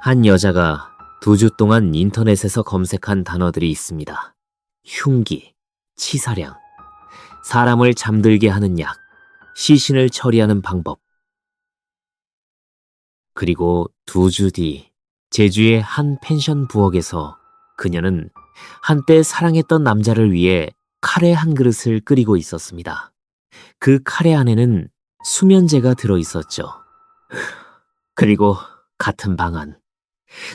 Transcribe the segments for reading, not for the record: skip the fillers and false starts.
한 여자가 2주 동안 인터넷에서 검색한 단어들이 있습니다. 흉기, 치사량, 사람을 잠들게 하는 약, 시신을 처리하는 방법. 그리고 2주 뒤 제주의 한 펜션 부엌에서 그녀는 한때 사랑했던 남자를 위해 카레 한 그릇을 끓이고 있었습니다. 그 카레 안에는 수면제가 들어있었죠. 그리고 같은 방 안,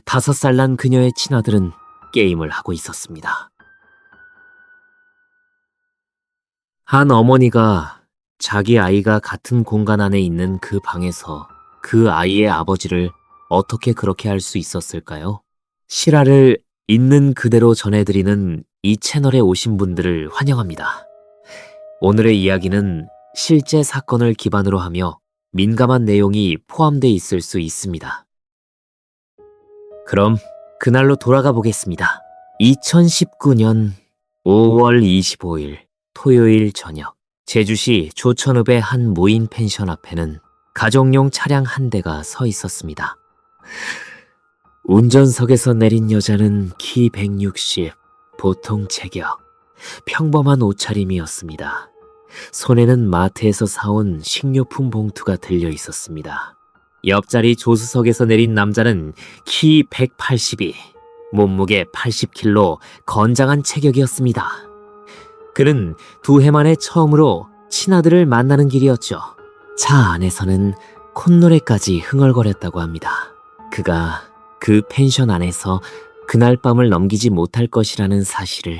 5살 난 그녀의 친아들은 게임을 하고 있었습니다. 한 어머니가 자기 아이가 같은 공간 안에 있는 그 방에서 그 아이의 아버지를 어떻게 그렇게 할 수 있었을까요? 실화를 있는 그대로 전해드리는 이 채널에 오신 분들을 환영합니다. 오늘의 이야기는 실제 사건을 기반으로 하며 민감한 내용이 포함되어 있을 수 있습니다. 그럼 그날로 돌아가 보겠습니다. 2019년 5월 25일 토요일 저녁, 제주시 조천읍의 한 무인 펜션 앞에는 가정용 차량 한 대가 서 있었습니다. 운전석에서 내린 여자는 키 160, 보통 체격, 평범한 옷차림이었습니다. 손에는 마트에서 사온 식료품 봉투가 들려 있었습니다. 옆자리 조수석에서 내린 남자는 키 182, 몸무게 80kg, 건장한 체격이었습니다. 그는 2해 만에 처음으로 친아들을 만나는 길이었죠. 차 안에서는 콧노래까지 흥얼거렸다고 합니다. 그가 그 펜션 안에서 그날 밤을 넘기지 못할 것이라는 사실을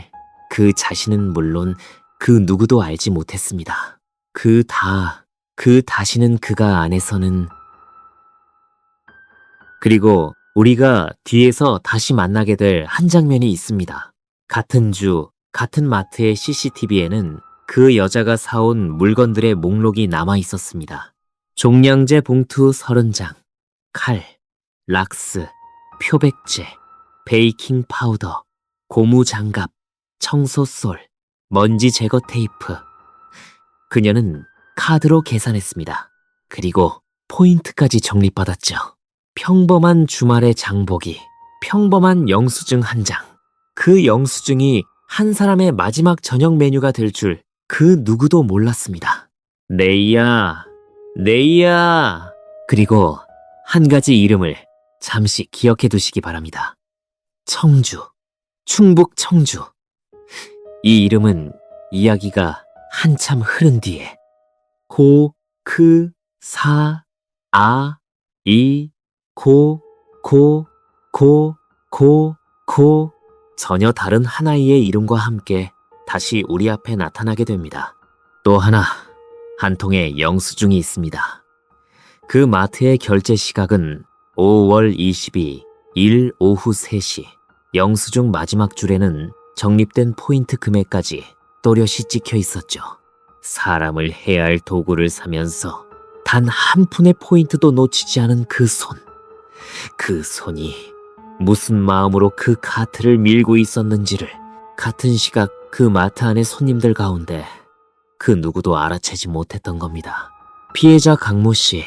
그 자신은 물론 그 누구도 알지 못했습니다. 그 다시는 그가 안에서는. 그리고 우리가 뒤에서 다시 만나게 될 한 장면이 있습니다. 같은 주, 같은 마트의 CCTV에는 그 여자가 사온 물건들의 목록이 남아 있었습니다. 종량제 봉투 30장, 칼, 락스, 표백제, 베이킹 파우더, 고무 장갑, 청소솔, 먼지 제거 테이프. 그녀는 카드로 계산했습니다. 그리고 포인트까지 적립받았죠. 평범한 주말의 장보기, 평범한 영수증 한 장. 그 영수증이 한 사람의 마지막 저녁 메뉴가 될 줄 그 누구도 몰랐습니다. 네이야. 그리고 한 가지 이름을 잠시 기억해 두시기 바랍니다. 청주, 충북 청주. 이 이름은 이야기가 한참 흐른 뒤에 고, 크, 사, 아, 이, 고, 전혀 다른 하나의 이름과 함께 다시 우리 앞에 나타나게 됩니다. 또 하나, 한 통의 영수증이 있습니다. 그 마트의 결제 시각은 5월 22일 오후 3시. 영수증 마지막 줄에는 적립된 포인트 금액까지 또렷이 찍혀 있었죠. 사람을 해야 할 도구를 사면서 단 한 푼의 포인트도 놓치지 않은 그 손. 그 손이 무슨 마음으로 그 카트를 밀고 있었는지를 같은 시각 그 마트 안의 손님들 가운데 그 누구도 알아채지 못했던 겁니다. 피해자 강모 씨,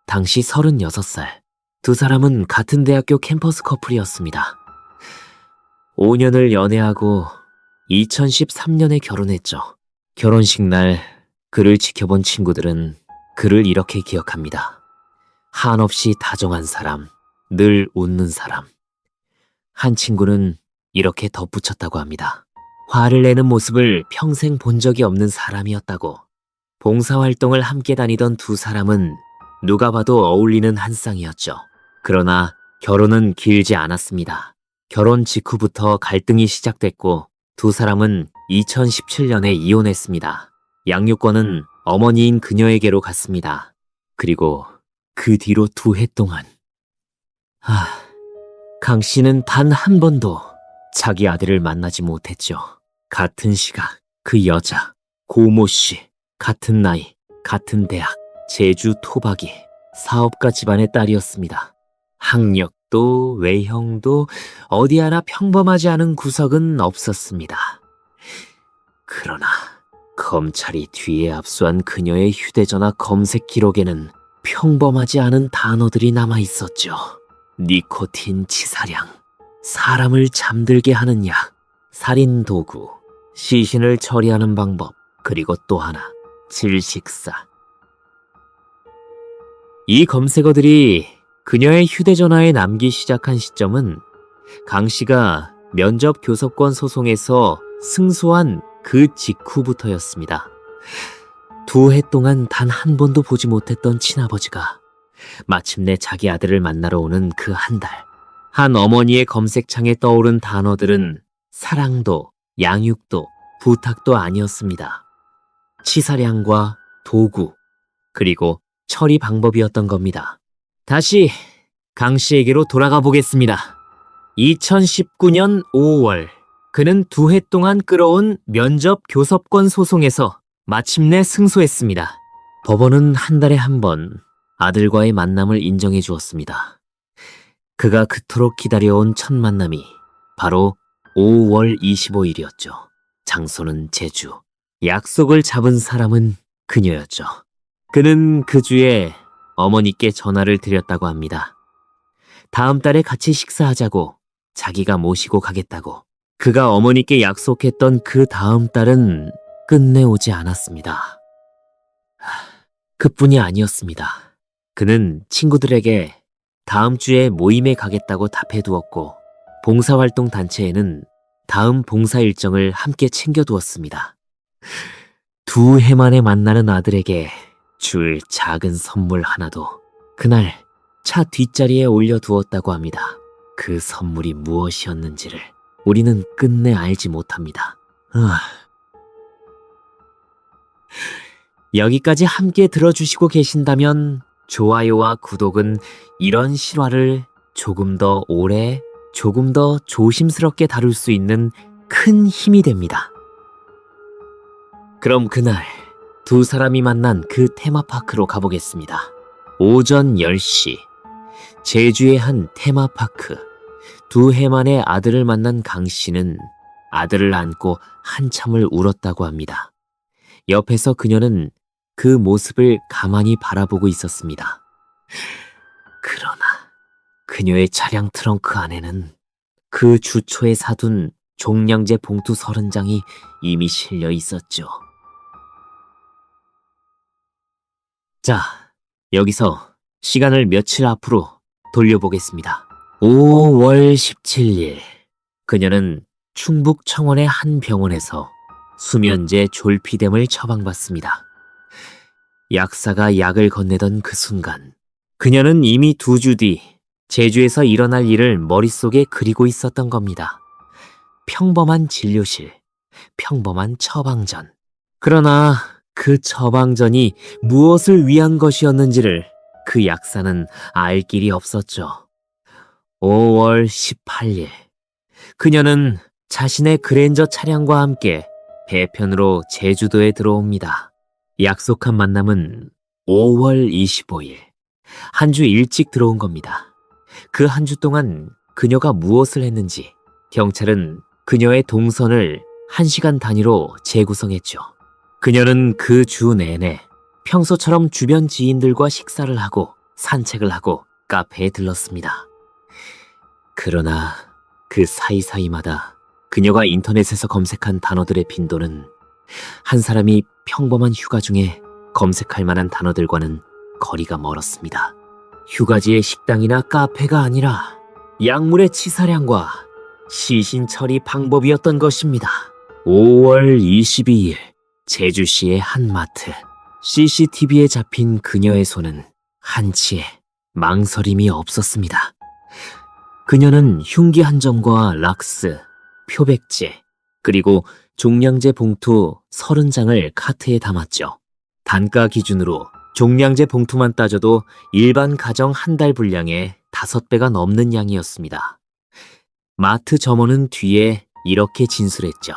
당시 36살. 2사람은 같은 대학교 캠퍼스 커플이었습니다. 5년을 연애하고 2013년에 결혼했죠. 결혼식 날 그를 지켜본 친구들은 그를 이렇게 기억합니다. 한없이 다정한 사람, 늘 웃는 사람. 한 친구는 이렇게 덧붙였다고 합니다. 화를 내는 모습을 평생 본 적이 없는 사람이었다고. 봉사활동을 함께 다니던 2사람은 누가 봐도 어울리는 한 쌍이었죠. 그러나 결혼은 길지 않았습니다. 결혼 직후부터 갈등이 시작됐고 2사람은 2017년에 이혼했습니다. 양육권은 어머니인 그녀에게로 갔습니다. 그리고 그 뒤로 2해 동안 강 씨는 단 한 번도 자기 아들을 만나지 못했죠. 같은 시각 그 여자 고모 씨, 같은 나이, 같은 대학, 제주 토박이, 사업가 집안의 딸이었습니다. 학력도 외형도 어디 하나 평범하지 않은 구석은 없었습니다. 그러나 검찰이 뒤에 압수한 그녀의 휴대전화 검색 기록에는 평범하지 않은 단어들이 남아 있었죠. 니코틴 치사량, 사람을 잠들게 하는 약, 살인 도구, 시신을 처리하는 방법, 그리고 또 하나, 질식사. 이 검색어들이 그녀의 휴대전화에 남기 시작한 시점은 강 씨가 면접 교섭권 소송에서 승소한 그 직후부터였습니다. 2해 동안 단 한 번도 보지 못했던 친아버지가 마침내 자기 아들을 만나러 오는 그 한 달. 한 어머니의 검색창에 떠오른 단어들은 사랑도, 양육도, 부탁도 아니었습니다. 치사량과 도구, 그리고 처리 방법이었던 겁니다. 다시 강 씨에게로 돌아가 보겠습니다. 2019년 5월, 그는 2해 동안 끌어온 면접 교섭권 소송에서 마침내 승소했습니다. 법원은 한 달에 한 번 아들과의 만남을 인정해 주었습니다. 그가 그토록 기다려온 첫 만남이 바로 5월 25일이었죠. 장소는 제주. 약속을 잡은 사람은 그녀였죠. 그는 그 주에 어머니께 전화를 드렸다고 합니다. 다음 달에 같이 식사하자고, 자기가 모시고 가겠다고. 그가 어머니께 약속했던 그 다음 달은 끝내 오지 않았습니다. 그뿐이 아니었습니다. 그는 친구들에게 다음 주에 모임에 가겠다고 답해두었고, 봉사활동 단체에는 다음 봉사 일정을 함께 챙겨두었습니다. 2해 만에 만나는 아들에게 줄 작은 선물 하나도 그날 차 뒷자리에 올려두었다고 합니다. 그 선물이 무엇이었는지를 우리는 끝내 알지 못합니다. 여기까지 함께 들어주시고 계신다면 좋아요와 구독은 이런 실화를 조금 더 오래, 조금 더 조심스럽게 다룰 수 있는 큰 힘이 됩니다. 그럼 그날 2사람이 만난 그 테마파크로 가보겠습니다. 오전 10시, 제주의 한 테마파크. 2해 만에 아들을 만난 강 씨는 아들을 안고 한참을 울었다고 합니다. 옆에서 그녀는 그 모습을 가만히 바라보고 있었습니다. 그러나 그녀의 차량 트렁크 안에는 그 주초에 사둔 종량제 봉투 30장이 이미 실려 있었죠. 자, 여기서 시간을 며칠 앞으로 돌려보겠습니다. 5월 17일, 그녀는 충북 청원의 한 병원에서 수면제 졸피뎀을 처방받습니다. 약사가 약을 건네던 그 순간, 그녀는 이미 2주 뒤 제주에서 일어날 일을 머릿속에 그리고 있었던 겁니다. 평범한 진료실, 평범한 처방전. 그러나 그 처방전이 무엇을 위한 것이었는지를 그 약사는 알 길이 없었죠. 5월 18일, 그녀는 자신의 그랜저 차량과 함께 배편으로 제주도에 들어옵니다. 약속한 만남은 5월 25일. 한 주 일찍 들어온 겁니다. 그 한 주 동안 그녀가 무엇을 했는지 경찰은 그녀의 동선을 1시간 단위로 재구성했죠. 그녀는 그 주 내내 평소처럼 주변 지인들과 식사를 하고 산책을 하고 카페에 들렀습니다. 그러나 그 사이사이마다 그녀가 인터넷에서 검색한 단어들의 빈도는 한 사람이 평범한 휴가 중에 검색할 만한 단어들과는 거리가 멀었습니다. 휴가지의 식당이나 카페가 아니라 약물의 치사량과 시신 처리 방법이었던 것입니다. 5월 22일, 제주시의 한 마트. CCTV에 잡힌 그녀의 손은 한치의 망설임이 없었습니다. 그녀는 흉기 한 점과 락스, 표백제, 그리고 종량제 봉투 30장을 카트에 담았죠. 단가 기준으로 종량제 봉투만 따져도 일반 가정 한 달 분량의 5배가 넘는 양이었습니다. 마트 점원은 뒤에 이렇게 진술했죠.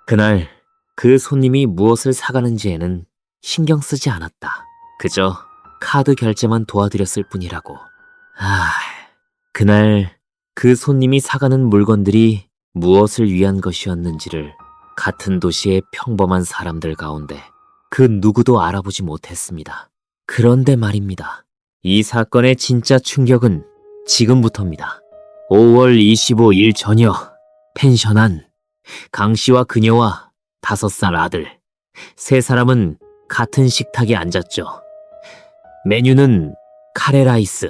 그날 그 손님이 무엇을 사가는지에는 신경 쓰지 않았다. 그저 카드 결제만 도와드렸을 뿐이라고. 그날 그 손님이 사가는 물건들이 무엇을 위한 것이었는지를 같은 도시의 평범한 사람들 가운데 그 누구도 알아보지 못했습니다. 그런데 말입니다. 이 사건의 진짜 충격은 지금부터입니다. 5월 25일 저녁 펜션 안 강 씨와 그녀와 5살 아들, 3사람은 같은 식탁에 앉았죠. 메뉴는 카레 라이스,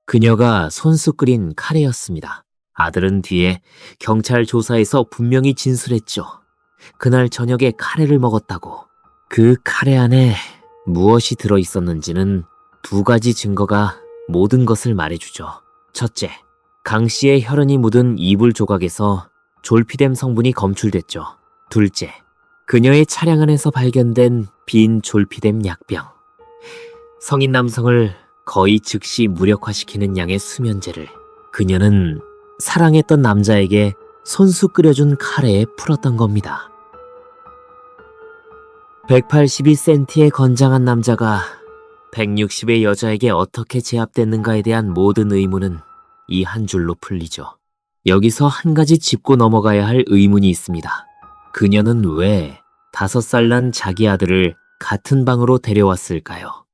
그녀가 손수 끓인 카레였습니다. 아들은 뒤에 경찰 조사에서 분명히 진술했죠. 그날 저녁에 카레를 먹었다고. 그 카레 안에 무엇이 들어있었는지는 2가지 증거가 모든 것을 말해주죠. 첫째, 강 씨의 혈흔이 묻은 이불 조각에서 졸피뎀 성분이 검출됐죠. 둘째, 그녀의 차량 안에서 발견된 빈 졸피뎀 약병. 성인 남성을 거의 즉시 무력화시키는 양의 수면제를 그녀는 사랑했던 남자에게 손수 끓여준 카레에 풀었던 겁니다. 182cm의 건장한 남자가 160의 여자에게 어떻게 제압됐는가에 대한 모든 의문은 이 한 줄로 풀리죠. 여기서 한 가지 짚고 넘어가야 할 의문이 있습니다. 그녀는 왜 5살 난 자기 아들을 같은 방으로 데려왔을까요?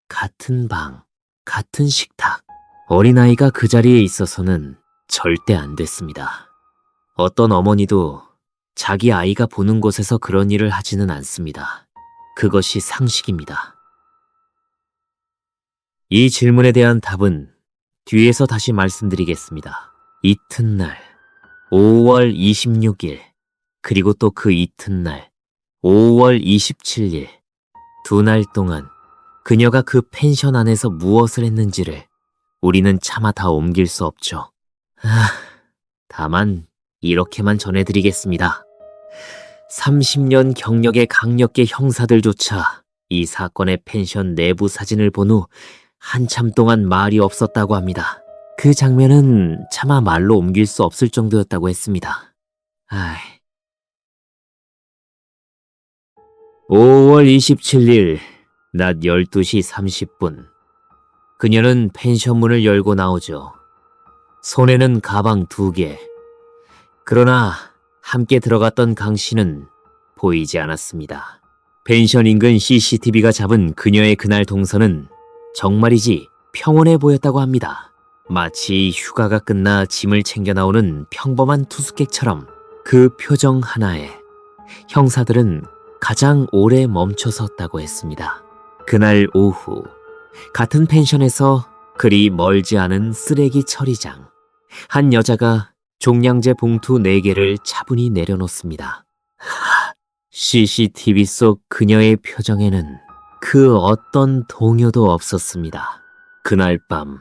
같은 방, 같은 식탁. 어린아이가 그 자리에 있어서는 절대 안 됐습니다. 어떤 어머니도 자기 아이가 보는 곳에서 그런 일을 하지는 않습니다. 그것이 상식입니다. 이 질문에 대한 답은 뒤에서 다시 말씀드리겠습니다. 이튿날 5월 26일 그리고 또 그 이튿날 5월 27일 2날 동안 그녀가 그 펜션 안에서 무엇을 했는지를 우리는 차마 다 옮길 수 없죠. 다만 이렇게만 전해드리겠습니다. 30년 경력의 강력계 형사들조차 이 사건의 펜션 내부 사진을 본 후 한참 동안 말이 없었다고 합니다. 그 장면은 차마 말로 옮길 수 없을 정도였다고 했습니다. 5월 27일 낮 12시 30분 그녀는 펜션 문을 열고 나오죠. 손에는 가방 2개. 그러나 함께 들어갔던 강 씨는 보이지 않았습니다. 펜션 인근 CCTV가 잡은 그녀의 그날 동선은 정말이지 평온해 보였다고 합니다. 마치 휴가가 끝나 짐을 챙겨 나오는 평범한 투숙객처럼 그 표정 하나에 형사들은 가장 오래 멈춰 섰다고 했습니다. 그날 오후 같은 펜션에서 그리 멀지 않은 쓰레기 처리장, 한 여자가 종량제 봉투 4개를 차분히 내려놓습니다. CCTV 속 그녀의 표정에는 그 어떤 동요도 없었습니다. 그날 밤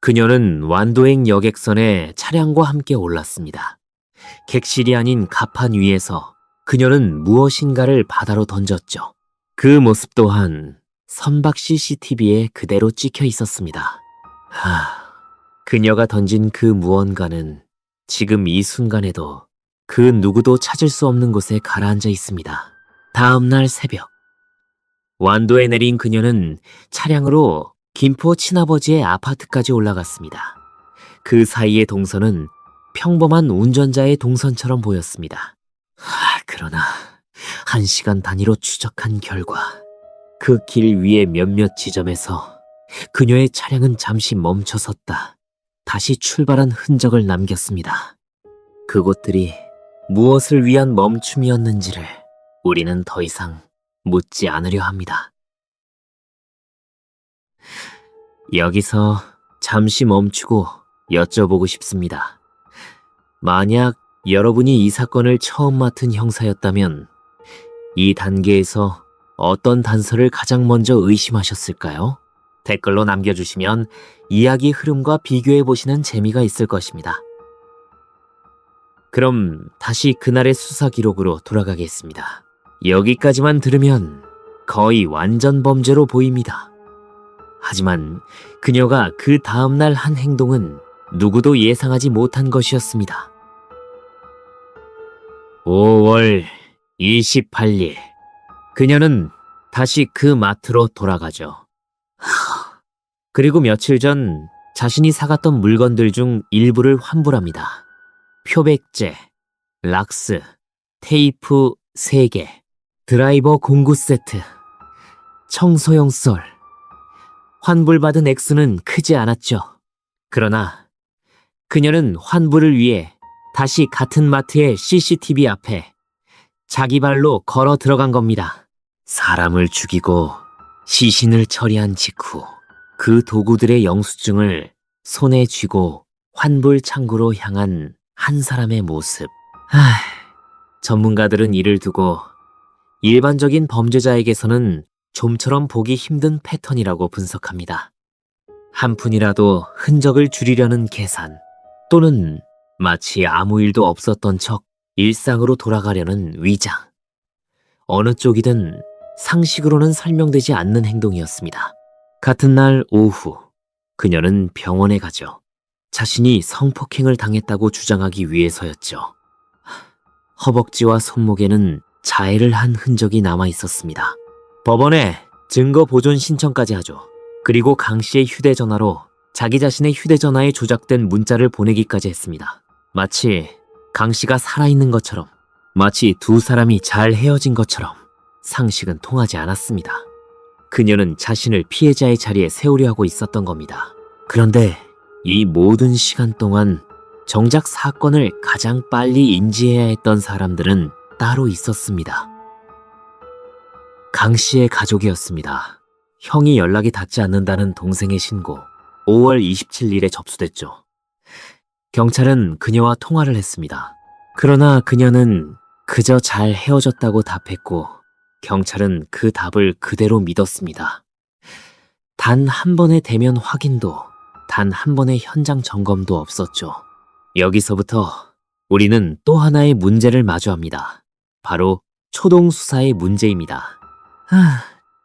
그녀는 완도행 여객선에 차량과 함께 올랐습니다. 객실이 아닌 갑판 위에서 그녀는 무엇인가를 바다로 던졌죠. 그 모습 또한 선박 CCTV에 그대로 찍혀 있었습니다. 그녀가 던진 그 무언가는 지금 이 순간에도 그 누구도 찾을 수 없는 곳에 가라앉아 있습니다. 다음 날 새벽 완도에 내린 그녀는 차량으로 김포 친아버지의 아파트까지 올라갔습니다. 그 사이의 동선은 평범한 운전자의 동선처럼 보였습니다. 그러나 1시간 단위로 추적한 결과 그 길 위의 몇몇 지점에서 그녀의 차량은 잠시 멈춰섰다 다시 출발한 흔적을 남겼습니다. 그곳들이 무엇을 위한 멈춤이었는지를 우리는 더 이상 묻지 않으려 합니다. 여기서 잠시 멈추고 여쭤보고 싶습니다. 만약 여러분이 이 사건을 처음 맡은 형사였다면 이 단계에서 어떤 단서를 가장 먼저 의심하셨을까요? 댓글로 남겨주시면 이야기 흐름과 비교해보시는 재미가 있을 것입니다. 그럼 다시 그날의 수사 기록으로 돌아가겠습니다. 여기까지만 들으면 거의 완전 범죄로 보입니다. 하지만 그녀가 그 다음날 한 행동은 누구도 예상하지 못한 것이었습니다. 5월 28일 그녀는 다시 그 마트로 돌아가죠. 그리고 며칠 전 자신이 사갔던 물건들 중 일부를 환불합니다. 표백제, 락스, 테이프 3개, 드라이버 공구 세트, 청소용 썰. 환불받은 액수는 크지 않았죠. 그러나 그녀는 환불을 위해 다시 같은 마트의 CCTV 앞에 자기 발로 걸어 들어간 겁니다. 사람을 죽이고 시신을 처리한 직후 그 도구들의 영수증을 손에 쥐고 환불 창구로 향한 한 사람의 모습. 전문가들은 이를 두고 일반적인 범죄자에게서는 좀처럼 보기 힘든 패턴이라고 분석합니다. 한 푼이라도 흔적을 줄이려는 계산, 또는 마치 아무 일도 없었던 척 일상으로 돌아가려는 위장. 어느 쪽이든 상식으로는 설명되지 않는 행동이었습니다. 같은 날 오후, 그녀는 병원에 가죠. 자신이 성폭행을 당했다고 주장하기 위해서였죠. 허벅지와 손목에는 자해를 한 흔적이 남아 있었습니다. 법원에 증거 보존 신청까지 하죠. 그리고 강 씨의 휴대전화로 자기 자신의 휴대전화에 조작된 문자를 보내기까지 했습니다. 마치 강 씨가 살아있는 것처럼, 마치 두 사람이 잘 헤어진 것처럼 상식은 통하지 않았습니다. 그녀는 자신을 피해자의 자리에 세우려 하고 있었던 겁니다. 그런데 이 모든 시간 동안 정작 사건을 가장 빨리 인지해야 했던 사람들은 따로 있었습니다. 강 씨의 가족이었습니다. 형이 연락이 닿지 않는다는 동생의 신고, 5월 27일에 접수됐죠. 경찰은 그녀와 통화를 했습니다. 그러나 그녀는 그저 잘 헤어졌다고 답했고, 경찰은 그 답을 그대로 믿었습니다. 단 한 번의 대면 확인도, 단 한 번의 현장 점검도 없었죠. 여기서부터 우리는 또 하나의 문제를 마주합니다. 바로 초동 수사의 문제입니다.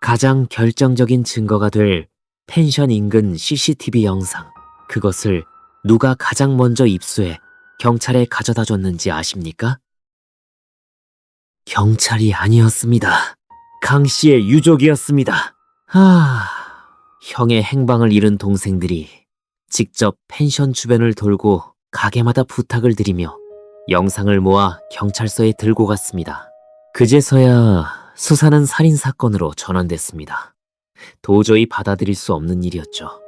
가장 결정적인 증거가 될 펜션 인근 CCTV 영상, 그것을 누가 가장 먼저 입수해 경찰에 가져다 줬는지 아십니까? 경찰이 아니었습니다. 강 씨의 유족이었습니다. 형의 행방을 잃은 동생들이 직접 펜션 주변을 돌고 가게마다 부탁을 드리며 영상을 모아 경찰서에 들고 갔습니다. 그제서야 수사는 살인사건으로 전환됐습니다. 도저히 받아들일 수 없는 일이었죠.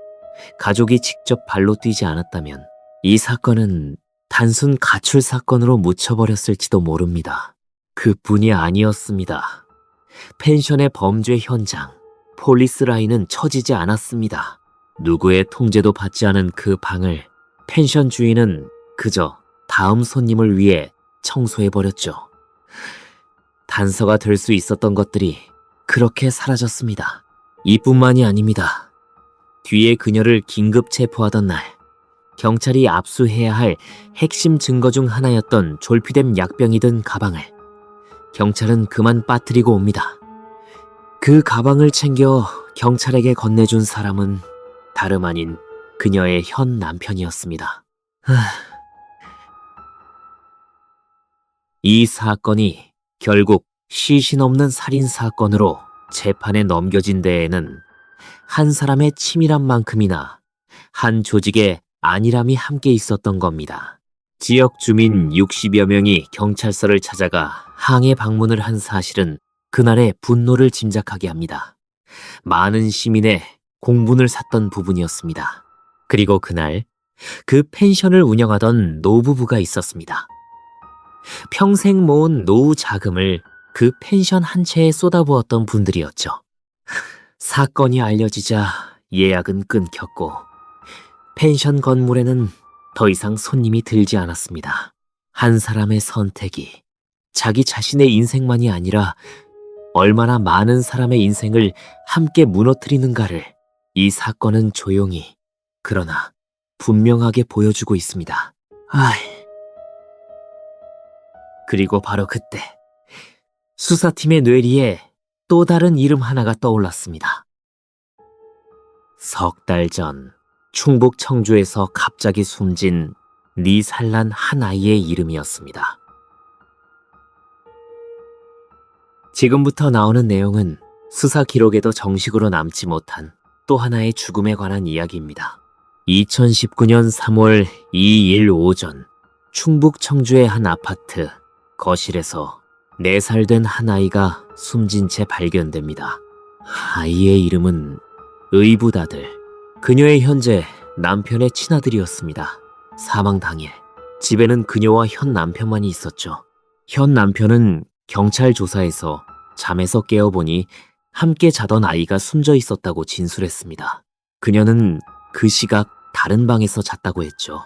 가족이 직접 발로 뛰지 않았다면 이 사건은 단순 가출 사건으로 묻혀버렸을지도 모릅니다. 그뿐이 아니었습니다. 펜션의 범죄 현장, 폴리스 라인은 쳐지지 않았습니다. 누구의 통제도 받지 않은 그 방을 펜션 주인은 그저 다음 손님을 위해 청소해버렸죠. 단서가 될 수 있었던 것들이 그렇게 사라졌습니다. 이뿐만이 아닙니다. 뒤에 그녀를 긴급 체포하던 날, 경찰이 압수해야 할 핵심 증거 중 하나였던 졸피뎀 약병이 든 가방을 경찰은 그만 빠뜨리고 옵니다. 그 가방을 챙겨 경찰에게 건네준 사람은 다름 아닌 그녀의 현 남편이었습니다. 이 사건이 결국 시신 없는 살인사건으로 재판에 넘겨진 데에는 한 사람의 치밀한 만큼이나 한 조직의 안일함이 함께 있었던 겁니다. 지역 주민 60여 명이 경찰서를 찾아가 항해 방문을 한 사실은 그날의 분노를 짐작하게 합니다. 많은 시민의 공분을 샀던 부분이었습니다. 그리고 그날 그 펜션을 운영하던 노부부가 있었습니다. 평생 모은 노후 자금을 그 펜션 한 채에 쏟아부었던 분들이었죠. 사건이 알려지자 예약은 끊겼고 펜션 건물에는 더 이상 손님이 들지 않았습니다. 한 사람의 선택이 자기 자신의 인생만이 아니라 얼마나 많은 사람의 인생을 함께 무너뜨리는가를 이 사건은 조용히, 그러나 분명하게 보여주고 있습니다. 그리고 바로 그때 수사팀의 뇌리에 또 다른 이름 하나가 떠올랐습니다. 석 달 전 충북 청주에서 갑자기 숨진 니살란 한 아이의 이름이었습니다. 지금부터 나오는 내용은 수사 기록에도 정식으로 남지 못한 또 하나의 죽음에 관한 이야기입니다. 2019년 3월 2일 오전 충북 청주의 한 아파트 거실에서 4살 된 한 아이가 숨진 채 발견됩니다. 아이의 이름은 의붓아들. 그녀의 현재 남편의 친아들이었습니다. 사망 당일 집에는 그녀와 현 남편만이 있었죠. 현 남편은 경찰 조사에서 잠에서 깨어보니 함께 자던 아이가 숨져 있었다고 진술했습니다. 그녀는 그 시각 다른 방에서 잤다고 했죠.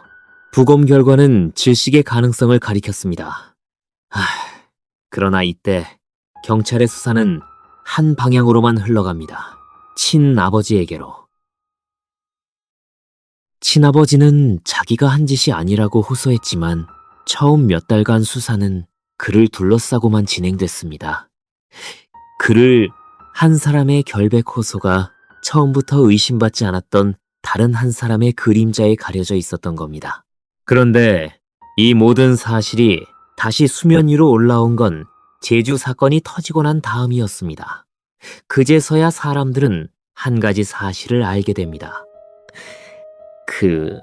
부검 결과는 질식의 가능성을 가리켰습니다. 그러나 이때 경찰의 수사는 한 방향으로만 흘러갑니다. 친아버지에게로. 친아버지는 자기가 한 짓이 아니라고 호소했지만 처음 몇 달간 수사는 그를 둘러싸고만 진행됐습니다. 그를 한 사람의 결백 호소가 처음부터 의심받지 않았던 다른 한 사람의 그림자에 가려져 있었던 겁니다. 그런데 이 모든 사실이 다시 수면 위로 올라온 건 제주 사건이 터지고 난 다음이었습니다. 그제서야 사람들은 한 가지 사실을 알게 됩니다. 그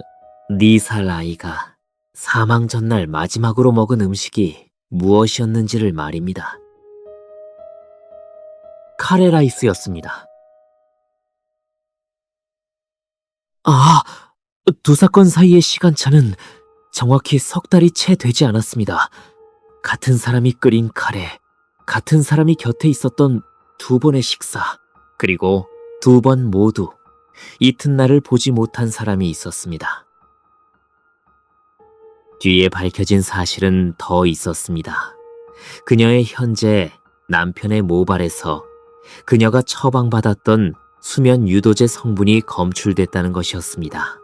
4살 아이가 사망 전날 마지막으로 먹은 음식이 무엇이었는지를 말입니다. 카레라이스였습니다. 두 사건 사이의 시간차는 정확히 석 달이 채 되지 않았습니다. 같은 사람이 끓인 카레, 같은 사람이 곁에 있었던 2번의 식사, 그리고 2번 모두 이튿날을 보지 못한 사람이 있었습니다. 뒤에 밝혀진 사실은 더 있었습니다. 그녀의 현재 남편의 모발에서 그녀가 처방받았던 수면 유도제 성분이 검출됐다는 것이었습니다.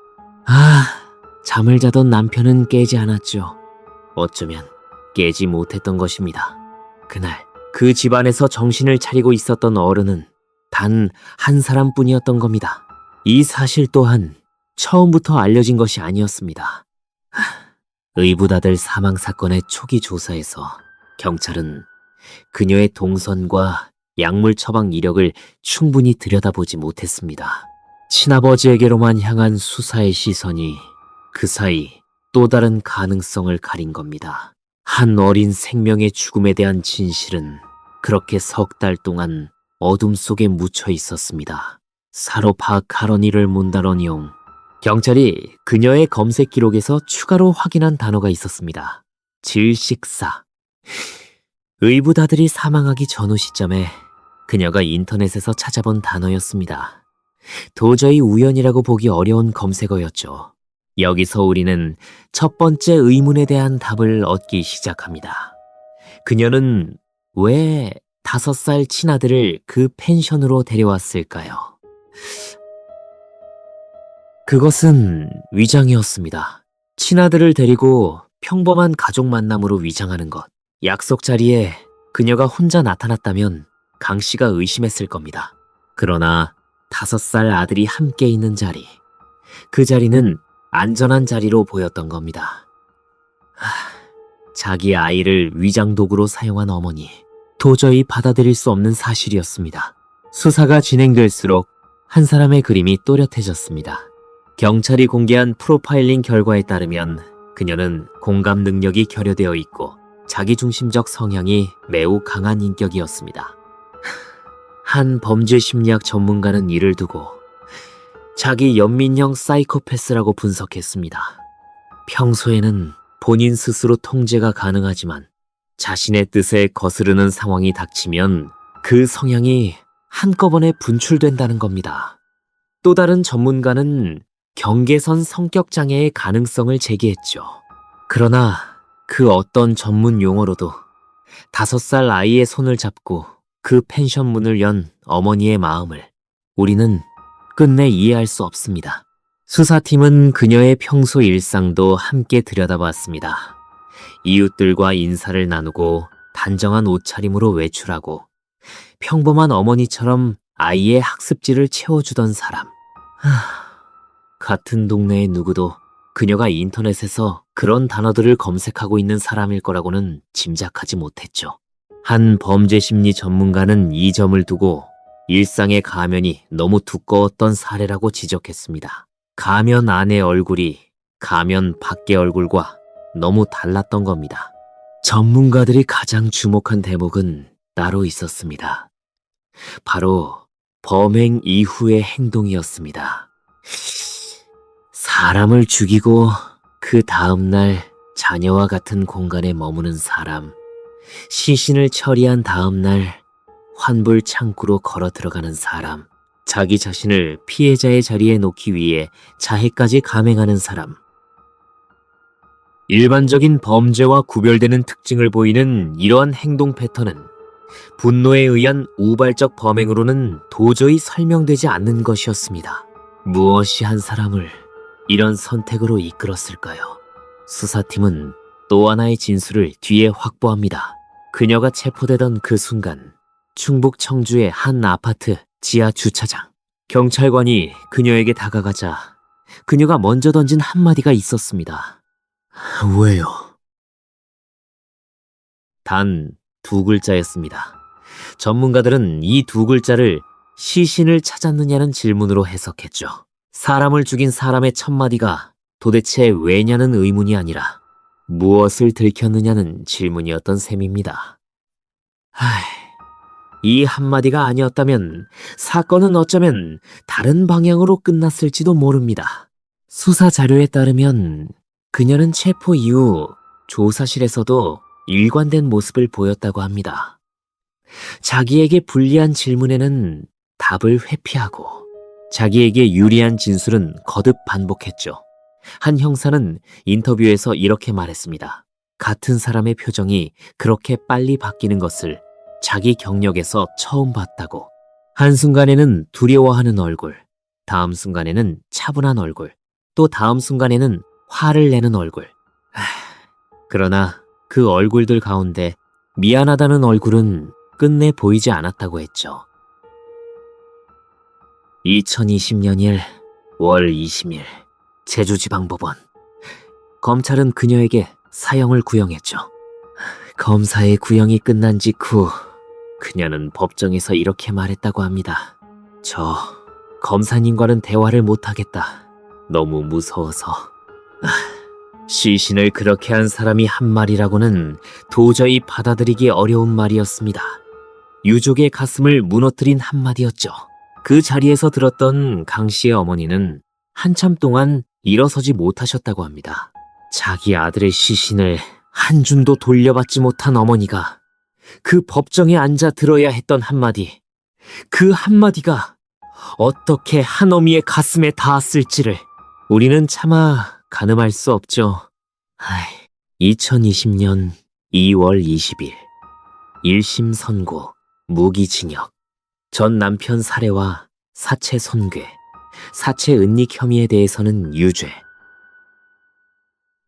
잠을 자던 남편은 깨지 않았죠. 어쩌면 깨지 못했던 것입니다. 그날 그 집안에서 정신을 차리고 있었던 어른은 단 한 사람뿐이었던 겁니다. 이 사실 또한 처음부터 알려진 것이 아니었습니다. 의붓아들 사망 사건의 초기 조사에서 경찰은 그녀의 동선과 약물 처방 이력을 충분히 들여다보지 못했습니다. 친아버지에게로만 향한 수사의 시선이 그 사이 또 다른 가능성을 가린 겁니다. 한 어린 생명의 죽음에 대한 진실은 그렇게 석 달 동안 어둠 속에 묻혀 있었습니다. 사로파 카로니를 몬다로니옹. 경찰이 그녀의 검색 기록에서 추가로 확인한 단어가 있었습니다. 질식사. 의붓아들이 사망하기 전후 시점에 그녀가 인터넷에서 찾아본 단어였습니다. 도저히 우연이라고 보기 어려운 검색어였죠. 여기서 우리는 첫 번째 의문에 대한 답을 얻기 시작합니다. 그녀는 왜 5살 친아들을 그 펜션으로 데려왔을까요? 그것은 위장이었습니다. 친아들을 데리고 평범한 가족 만남으로 위장하는 것. 약속 자리에 그녀가 혼자 나타났다면 강 씨가 의심했을 겁니다. 그러나 5살 아들이 함께 있는 자리. 그 자리는 안전한 자리로 보였던 겁니다. 자기 아이를 위장 도구로 사용한 어머니. 도저히 받아들일 수 없는 사실이었습니다. 수사가 진행될수록 한 사람의 그림이 또렷해졌습니다. 경찰이 공개한 프로파일링 결과에 따르면 그녀는 공감 능력이 결여되어 있고 자기중심적 성향이 매우 강한 인격이었습니다. 한 범죄 심리학 전문가는 이를 두고 자기 연민형 사이코패스라고 분석했습니다. 평소에는 본인 스스로 통제가 가능하지만 자신의 뜻에 거스르는 상황이 닥치면 그 성향이 한꺼번에 분출된다는 겁니다. 또 다른 전문가는 경계선 성격 장애의 가능성을 제기했죠. 그러나 그 어떤 전문 용어로도 5살 아이의 손을 잡고 그 펜션 문을 연 어머니의 마음을 우리는 끝내 이해할 수 없습니다. 수사팀은 그녀의 평소 일상도 함께 들여다봤습니다. 이웃들과 인사를 나누고 단정한 옷차림으로 외출하고 평범한 어머니처럼 아이의 학습지를 채워주던 사람. 같은 동네의 누구도 그녀가 인터넷에서 그런 단어들을 검색하고 있는 사람일 거라고는 짐작하지 못했죠. 한 범죄 심리 전문가는 이 점을 두고 일상의 가면이 너무 두꺼웠던 사례라고 지적했습니다. 가면 안의 얼굴이 가면 밖의 얼굴과 너무 달랐던 겁니다. 전문가들이 가장 주목한 대목은 따로 있었습니다. 바로 범행 이후의 행동이었습니다. 사람을 죽이고 그 다음날 자녀와 같은 공간에 머무는 사람, 시신을 처리한 다음날 환불 창구로 걸어 들어가는 사람, 자기 자신을 피해자의 자리에 놓기 위해 자해까지 감행하는 사람. 일반적인 범죄와 구별되는 특징을 보이는 이러한 행동 패턴은 분노에 의한 우발적 범행으로는 도저히 설명되지 않는 것이었습니다. 무엇이 한 사람을 이런 선택으로 이끌었을까요? 수사팀은 또 하나의 진술을 뒤에 확보합니다. 그녀가 체포되던 그 순간 충북 청주의 한 아파트 지하 주차장. 경찰관이 그녀에게 다가가자 그녀가 먼저 던진 한마디가 있었습니다. 왜요? 단 두 글자였습니다. 전문가들은 이 두 글자를 시신을 찾았느냐는 질문으로 해석했죠. 사람을 죽인 사람의 첫마디가 도대체 왜냐는 의문이 아니라 무엇을 들켰느냐는 질문이었던 셈입니다. 이 한마디가 아니었다면 사건은 어쩌면 다른 방향으로 끝났을지도 모릅니다. 수사 자료에 따르면 그녀는 체포 이후 조사실에서도 일관된 모습을 보였다고 합니다. 자기에게 불리한 질문에는 답을 회피하고 자기에게 유리한 진술은 거듭 반복했죠. 한 형사는 인터뷰에서 이렇게 말했습니다. 같은 사람의 표정이 그렇게 빨리 바뀌는 것을 자기 경력에서 처음 봤다고. 한순간에는 두려워하는 얼굴, 다음 순간에는 차분한 얼굴, 또 다음 순간에는 화를 내는 얼굴. 그러나 그 얼굴들 가운데 미안하다는 얼굴은 끝내 보이지 않았다고 했죠. 2020년 1월 20일 제주지방법원. 검찰은 그녀에게 사형을 구형했죠. 검사의 구형이 끝난 직후 그녀는 법정에서 이렇게 말했다고 합니다. 저 검사님과는 대화를 못하겠다. 너무 무서워서. 시신을 그렇게 한 사람이 한 말이라고는 도저히 받아들이기 어려운 말이었습니다. 유족의 가슴을 무너뜨린 한마디였죠. 그 자리에서 들었던 강 씨의 어머니는 한참 동안 일어서지 못하셨다고 합니다. 자기 아들의 시신을 한 줌도 돌려받지 못한 어머니가 그 법정에 앉아 들어야 했던 한마디, 그 한마디가 어떻게 한 어미의 가슴에 닿았을지를 우리는 차마 가늠할 수 없죠. 2020년 2월 20일 1심 선고, 무기징역. 전 남편 살해와 사체 손괴, 사체 은닉 혐의에 대해서는 유죄.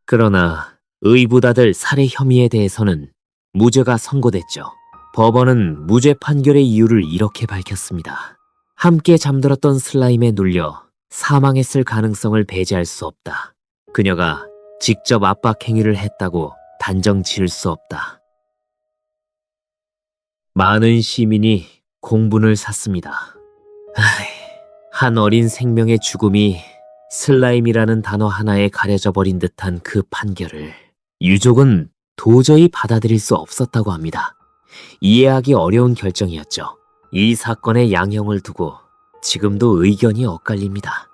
그러나 의붓아들 살해 혐의에 대해서는 무죄가 선고됐죠. 법원은 무죄 판결의 이유를 이렇게 밝혔습니다. 함께 잠들었던 슬라임에 눌려 사망했을 가능성을 배제할 수 없다. 그녀가 직접 압박 행위를 했다고 단정 지을 수 없다. 많은 시민이 공분을 샀습니다. 한 어린 생명의 죽음이 슬라임이라는 단어 하나에 가려져 버린 듯한 그 판결을 유족은 도저히 받아들일 수 없었다고 합니다. 이해하기 어려운 결정이었죠. 이 사건의 양형을 두고 지금도 의견이 엇갈립니다.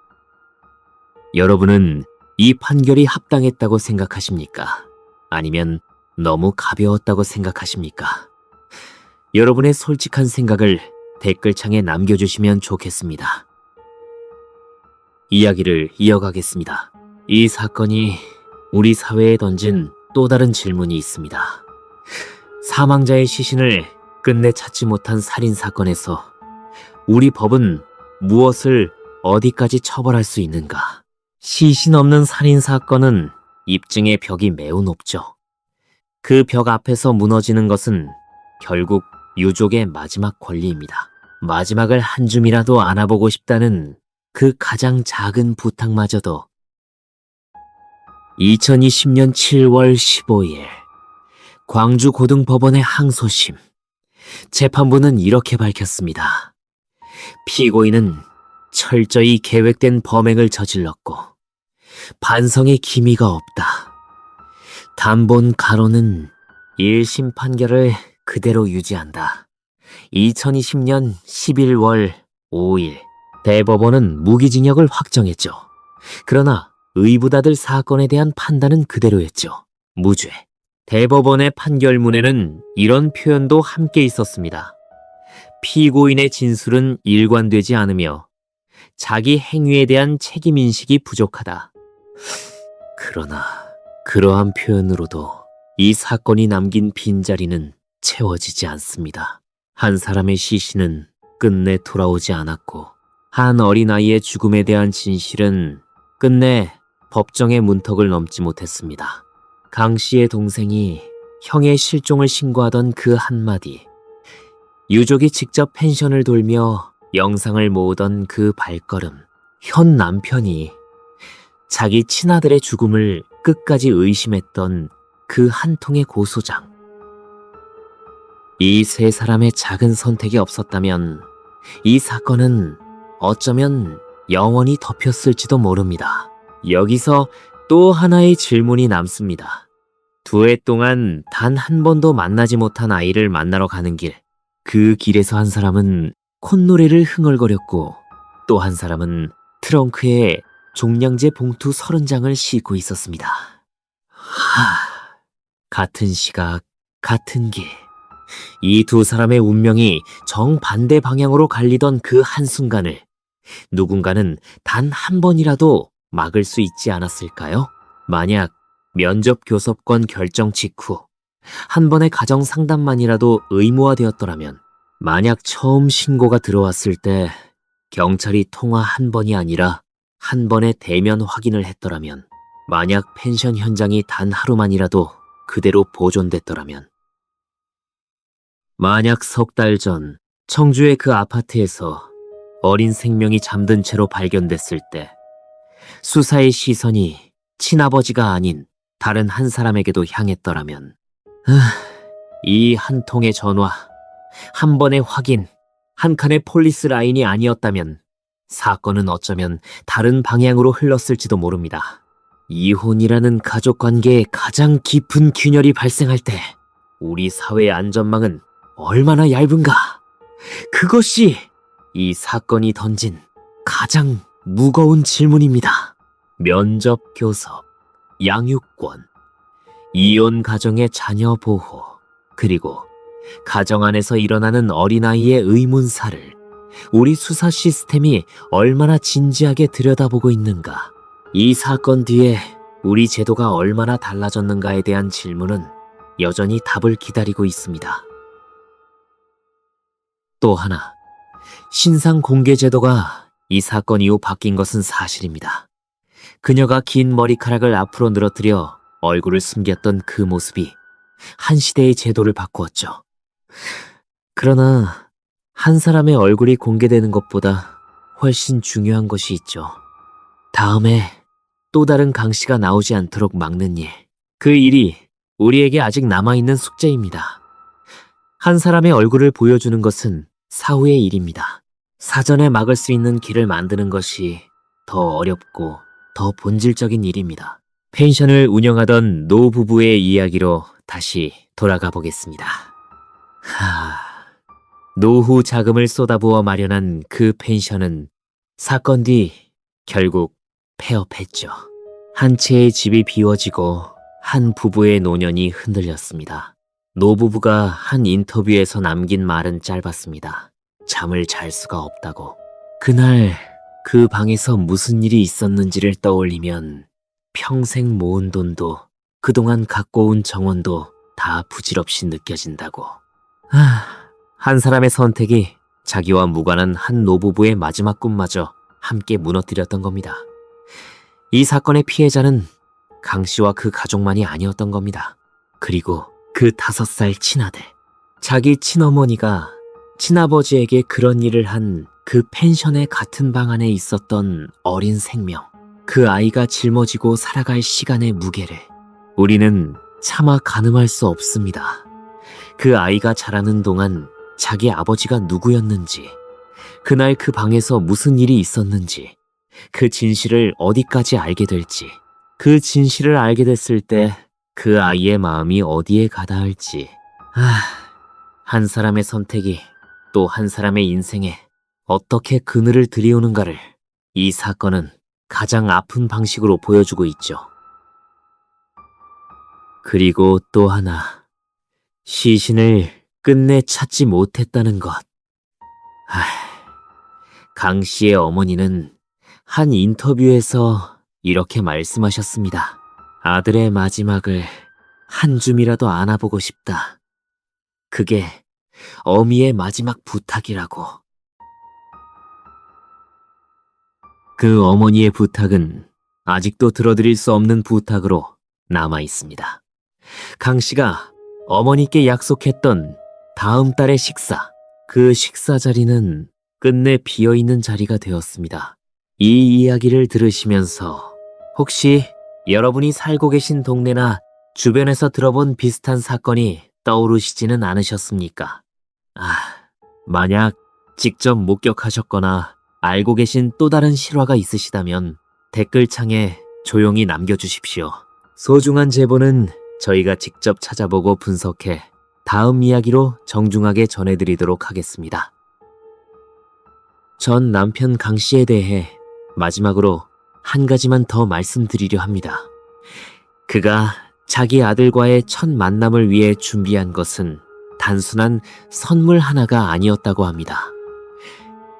여러분은 이 판결이 합당했다고 생각하십니까? 아니면 너무 가벼웠다고 생각하십니까? 여러분의 솔직한 생각을 댓글창에 남겨주시면 좋겠습니다. 이야기를 이어가겠습니다. 이 사건이 우리 사회에 던진 또 다른 질문이 있습니다. 사망자의 시신을 끝내 찾지 못한 살인사건에서 우리 법은 무엇을 어디까지 처벌할 수 있는가? 시신 없는 살인사건은 입증의 벽이 매우 높죠. 그 벽 앞에서 무너지는 것은 결국 유족의 마지막 권리입니다. 마지막을 한 줌이라도 안아보고 싶다는 그 가장 작은 부탁마저도 2020년 7월 15일 광주고등법원의 항소심. 재판부는 이렇게 밝혔습니다. 피고인은 철저히 계획된 범행을 저질렀고 반성의 기미가 없다. 단본 가로는 1심 판결을 그대로 유지한다. 2020년 11월 5일 대법원은 무기징역을 확정했죠. 그러나 의붓아들 사건에 대한 판단은 그대로였죠. 무죄. 대법원의 판결문에는 이런 표현도 함께 있었습니다. 피고인의 진술은 일관되지 않으며 자기 행위에 대한 책임인식이 부족하다. 그러나 그러한 표현으로도 이 사건이 남긴 빈자리는 채워지지 않습니다. 한 사람의 시신은 끝내 돌아오지 않았고 한 어린아이의 죽음에 대한 진실은 끝내 법정의 문턱을 넘지 못했습니다. 강 씨의 동생이 형의 실종을 신고하던 그 한마디, 유족이 직접 펜션을 돌며 영상을 모으던 그 발걸음, 현 남편이 자기 친아들의 죽음을 끝까지 의심했던 그 한 통의 고소장. 이 세 사람의 작은 선택이 없었다면 이 사건은 어쩌면 영원히 덮였을지도 모릅니다. 여기서 또 하나의 질문이 남습니다. 2해 동안 단 한 번도 만나지 못한 아이를 만나러 가는 길, 그 길에서 한 사람은 콧노래를 흥얼거렸고 또 한 사람은 트렁크에 종량제 봉투 30장을 싣고 있었습니다. 같은 시각, 같은 길. 이 2 사람의 운명이 정반대 방향으로 갈리던 그 한순간을 누군가는 단 한 번이라도 막을 수 있지 않았을까요? 만약 면접 교섭권 결정 직후 한 번의 가정 상담만이라도 의무화되었더라면, 만약 처음 신고가 들어왔을 때 경찰이 통화 한 번이 아니라 한 번의 대면 확인을 했더라면, 만약 펜션 현장이 단 하루만이라도 그대로 보존됐더라면, 만약 석 달 전 청주의 그 아파트에서 어린 생명이 잠든 채로 발견됐을 때 수사의 시선이 친아버지가 아닌 다른 한 사람에게도 향했더라면, 이 한 통의 전화, 한 번의 확인, 한 칸의 폴리스 라인이 아니었다면 사건은 어쩌면 다른 방향으로 흘렀을지도 모릅니다. 이혼이라는 가족관계에 가장 깊은 균열이 발생할 때 우리 사회의 안전망은 얼마나 얇은가? 그것이 이 사건이 던진 가장 무거운 질문입니다. 면접 교섭, 양육권, 이혼 가정의 자녀 보호, 그리고 가정 안에서 일어나는 어린아이의 의문사를 우리 수사 시스템이 얼마나 진지하게 들여다보고 있는가? 이 사건 뒤에 우리 제도가 얼마나 달라졌는가에 대한 질문은 여전히 답을 기다리고 있습니다. 또 하나, 신상 공개 제도가 이 사건 이후 바뀐 것은 사실입니다. 그녀가 긴 머리카락을 앞으로 늘어뜨려 얼굴을 숨겼던 그 모습이 한 시대의 제도를 바꾸었죠. 그러나 한 사람의 얼굴이 공개되는 것보다 훨씬 중요한 것이 있죠. 다음에 또 다른 강 씨가 나오지 않도록 막는 일. 그 일이 우리에게 아직 남아있는 숙제입니다. 한 사람의 얼굴을 보여주는 것은 사후의 일입니다. 사전에 막을 수 있는 길을 만드는 것이 더 어렵고 더 본질적인 일입니다. 펜션을 운영하던 노 부부의 이야기로 다시 돌아가 보겠습니다. 노후 자금을 쏟아부어 마련한 그 펜션은 사건 뒤 결국 폐업했죠. 한 채의 집이 비워지고 한 부부의 노년이 흔들렸습니다. 노부부가 한 인터뷰에서 남긴 말은 짧았습니다. 잠을 잘 수가 없다고. 그날 그 방에서 무슨 일이 있었는지를 떠올리면 평생 모은 돈도 그동안 갖고 온 정원도 다 부질없이 느껴진다고. 한 사람의 선택이 자기와 무관한 한 노부부의 마지막 꿈마저 함께 무너뜨렸던 겁니다. 이 사건의 피해자는 강 씨와 그 가족만이 아니었던 겁니다. 그리고 그 5살 친아들, 자기 친어머니가 친아버지에게 그런 일을 한 그 펜션의 같은 방 안에 있었던 어린 생명, 그 아이가 짊어지고 살아갈 시간의 무게를 우리는 차마 가늠할 수 없습니다. 그 아이가 자라는 동안 자기 아버지가 누구였는지, 그날 그 방에서 무슨 일이 있었는지, 그 진실을 어디까지 알게 될지, 그 진실을 알게 됐을 때 그 아이의 마음이 어디에 가다 할지. 한 사람의 선택이 또 한 사람의 인생에 어떻게 그늘을 들이우는가를 이 사건은 가장 아픈 방식으로 보여주고 있죠. 그리고 또 하나, 시신을 끝내 찾지 못했다는 것. 강 씨의 어머니는 한 인터뷰에서 이렇게 말씀하셨습니다. 아들의 마지막을 한 줌이라도 안아보고 싶다. 그게 어미의 마지막 부탁이라고. 그 어머니의 부탁은 아직도 들어드릴 수 없는 부탁으로 남아 있습니다. 강 씨가 어머니께 약속했던 다음 달의 식사, 그 식사 자리는 끝내 비어있는 자리가 되었습니다. 이 이야기를 들으시면서 혹시 여러분이 살고 계신 동네나 주변에서 들어본 비슷한 사건이 떠오르시지는 않으셨습니까? 만약 직접 목격하셨거나 알고 계신 또 다른 실화가 있으시다면 댓글창에 조용히 남겨주십시오. 소중한 제보는 저희가 직접 찾아보고 분석해 다음 이야기로 정중하게 전해드리도록 하겠습니다. 전 남편 강 씨에 대해 마지막으로 한 가지만 더 말씀드리려 합니다. 그가 자기 아들과의 첫 만남을 위해 준비한 것은 단순한 선물 하나가 아니었다고 합니다.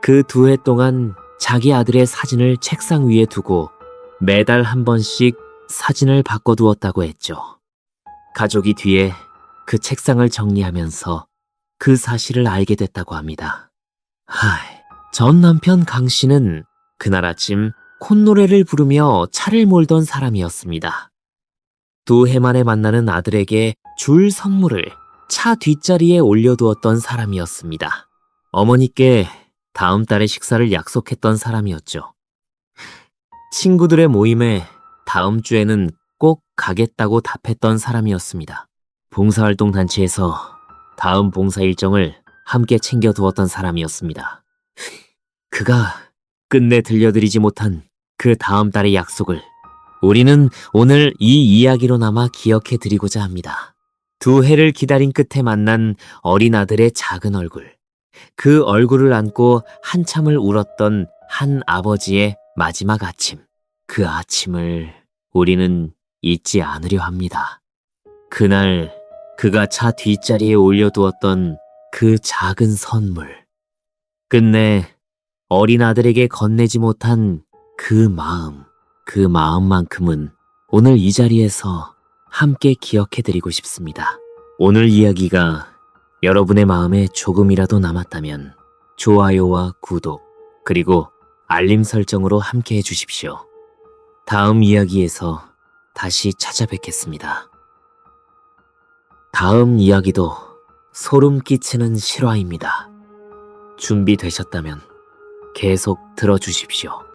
그 2해 동안 자기 아들의 사진을 책상 위에 두고 매달 한 번씩 사진을 바꿔두었다고 했죠. 가족이 뒤에 그 책상을 정리하면서 그 사실을 알게 됐다고 합니다. 전 남편 강 씨는 그날 아침 콧노래를 부르며 차를 몰던 사람이었습니다. 2해 만에 만나는 아들에게 줄 선물을 차 뒷자리에 올려두었던 사람이었습니다. 어머니께 다음 달에 식사를 약속했던 사람이었죠. 친구들의 모임에 다음 주에는 꼭 가겠다고 답했던 사람이었습니다. 봉사활동 단체에서 다음 봉사 일정을 함께 챙겨두었던 사람이었습니다. 그가 끝내 들려드리지 못한 그 다음 달의 약속을 우리는 오늘 이 이야기로 남아 기억해 드리고자 합니다. 2해를 기다린 끝에 만난 어린 아들의 작은 얼굴. 그 얼굴을 안고 한참을 울었던 한 아버지의 마지막 아침. 그 아침을 우리는 잊지 않으려 합니다. 그날 그가 차 뒷자리에 올려두었던 그 작은 선물. 끝내 어린 아들에게 건네지 못한 그 마음만큼은 오늘 이 자리에서 함께 기억해드리고 싶습니다. 오늘 이야기가 여러분의 마음에 조금이라도 남았다면 좋아요와 구독, 그리고 알림 설정으로 함께 해주십시오. 다음 이야기에서 다시 찾아뵙겠습니다. 다음 이야기도 소름 끼치는 실화입니다. 준비되셨다면 계속 들어주십시오.